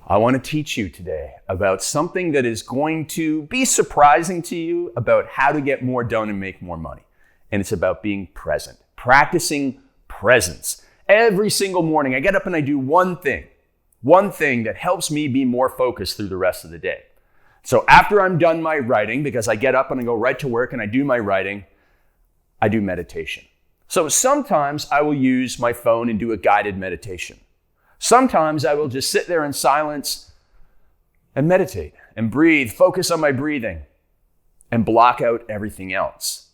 I want to teach you today about something that is going to be surprising to you about how to get more done and make more money. And it's about being present, practicing presence. Every single morning, I get up and I do one thing that helps me be more focused through the rest of the day. So after I'm done my writing, because I get up and I go right to work and I do my writing, I do meditation. So sometimes I will use my phone and do a guided meditation. Sometimes I will just sit there in silence and meditate and breathe, focus on my breathing and block out everything else.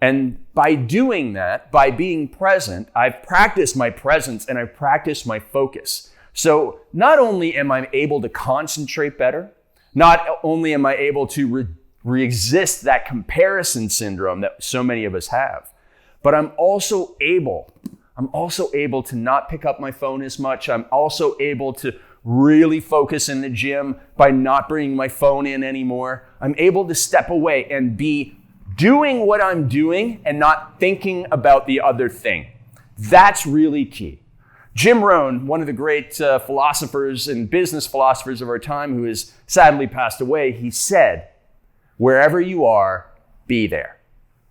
And by doing that, by being present, I've practiced my presence and I've practiced my focus. So not only am I able to concentrate better, not only am I able to resist that comparison syndrome that so many of us have, but I'm also able to not pick up my phone as much. I'm also able to really focus in the gym by not bringing my phone in anymore. I'm able to step away and be doing what I'm doing and not thinking about the other thing. That's really key. Jim Rohn, one of the great philosophers and business philosophers of our time who has sadly passed away, he said, wherever you are, be there.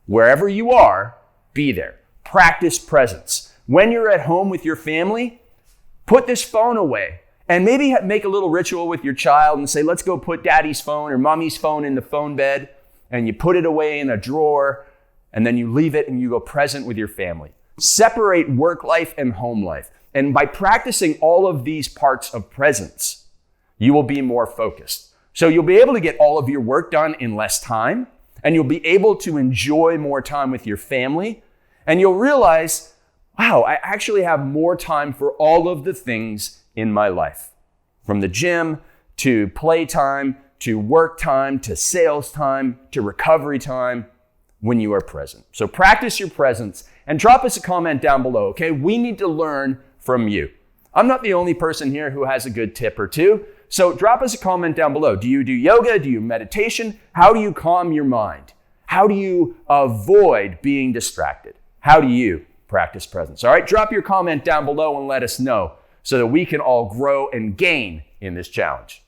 Wherever you are, be there. Practice presence. When you're at home with your family, put this phone away and maybe make a little ritual with your child and say, let's go put daddy's phone or mommy's phone in the phone bed, and you put it away in a drawer and then you leave it and you go present with your family. Separate work life and home life. And by practicing all of these parts of presence, you will be more focused. So you'll be able to get all of your work done in less time, and you'll be able to enjoy more time with your family, and you'll realize, wow, I actually have more time for all of the things in my life. From the gym to playtime, to work time, to sales time, to recovery time, when you are present. So practice your presence and drop us a comment down below, okay? We need to learn from you. I'm not the only person here who has a good tip or two. So drop us a comment down below. Do you do yoga? Do you meditation? How do you calm your mind? How do you avoid being distracted? How do you practice presence? All right, drop your comment down below and let us know so that we can all grow and gain in this challenge.